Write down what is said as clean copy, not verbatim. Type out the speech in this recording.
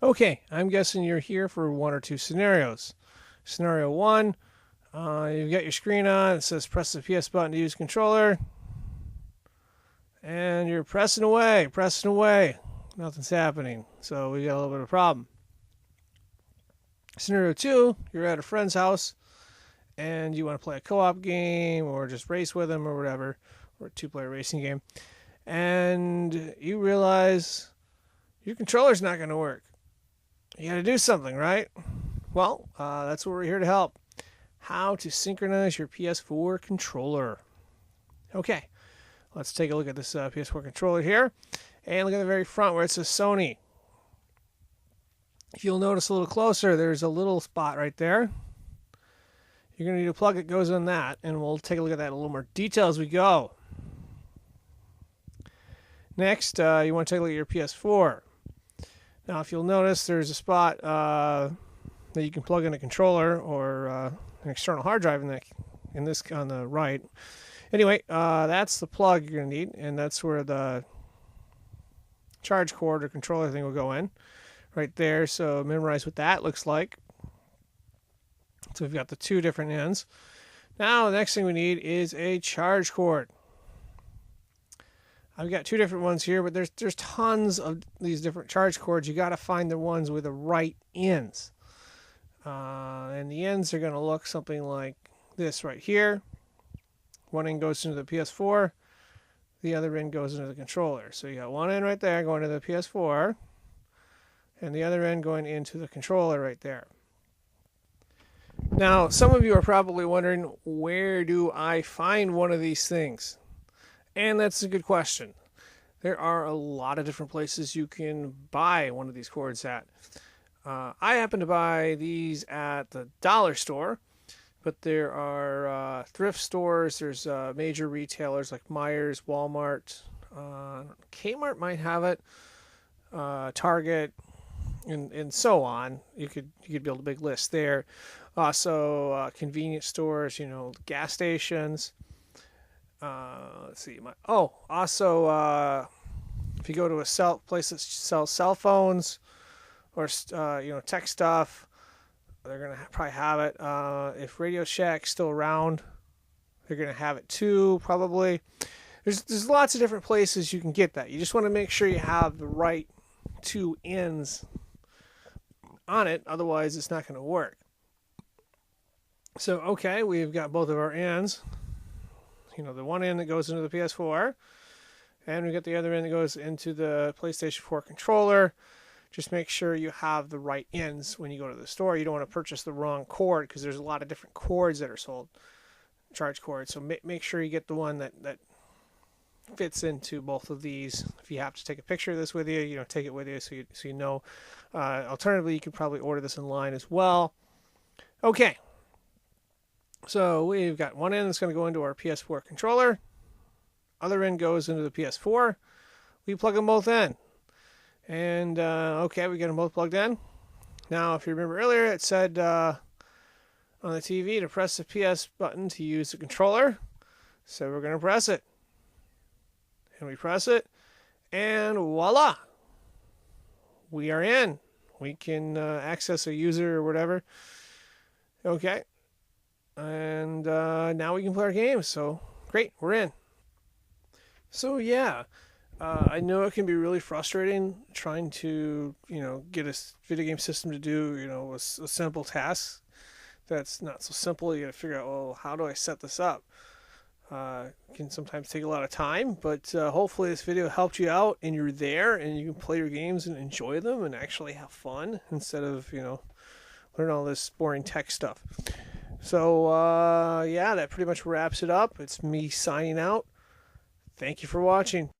Okay, I'm guessing you're here for one or two scenarios. Scenario one, you've got your screen on. It says press the PS button to use controller. And you're pressing away. Nothing's happening. So we got a little bit of a problem. Scenario two, you're at a friend's house and you want to play a co-op game or just race with them or whatever, or a two-player racing game. And you realize your controller's not going to work. You got to do something, right? Well, that's what we're here to help. How to synchronize your PS4 controller. Okay, let's take a look at this PS4 controller here. And look at the very front where it says Sony. If you'll notice a little closer, there's a little spot right there. You're going to need a plug that goes in that, and we'll take a look at that in a little more detail as we go. Next, you want to take a look at your PS4. Now, if you'll notice, there's a spot that you can plug in a controller or an external hard drive in this on the right. Anyway, that's the plug you're going to need, and that's where the charge cord or controller thing will go in, right there. So memorize what that looks like. So we've got the two different ends. Now, the next thing we need is a charge cord. I've got two different ones here, but there's tons of these different charge cords. You got to find the ones with the right ends. And the ends are going to look something like this right here. One end goes into the PS4. The other end goes into the controller. So you got one end right there going to the PS4. And the other end going into the controller right there. Now, some of you are probably wondering, where do I find one of these things? And that's a good question. There are a lot of different places you can buy one of these cords at. I happen to buy these at the dollar store, but there are thrift stores. There's major retailers like Myers, Walmart, Kmart might have it, Target, and so on. You could build a big list there. Also, convenience stores, gas stations. Let's see. Also, if you go to a place that sells cell phones or tech stuff, they're gonna probably have it. If Radio Shack's still around, they're gonna have it too, probably. There's lots of different places you can get that. You just want to make sure you have the right two ends on it, otherwise it's not going to work. So, okay, we've got both of our ends. The one end that goes into the PS4, and we got the other end that goes into the PlayStation 4 controller. Just make sure you have the right ends when you go to the store. You don't want to purchase the wrong cord, because there's a lot of different cords that are sold, charge cords. So make sure you get the one that fits into both of these. If you have to take a picture of this with you, take it with you so you know. Alternatively, you could probably order this online as well. Okay. So we've got one end that's going to go into our PS4 controller. Other end goes into the PS4. We plug them both in. And, okay, we get them both plugged in. Now, if you remember earlier, it said on the TV to press the PS button to use the controller. So we're going to press it. And we press it. And voila! We are in. We can access a user or whatever. Okay. And now we can play our games. So, great, we're in. So, yeah, I know it can be really frustrating trying to, get a video game system to do, a simple task that's not so simple. You got to figure out, well, how do I set this up? It can sometimes take a lot of time, but hopefully this video helped you out and you're there and you can play your games and enjoy them and actually have fun instead of, learn all this boring tech stuff. So, yeah, that pretty much wraps it up. It's me signing out. Thank you for watching.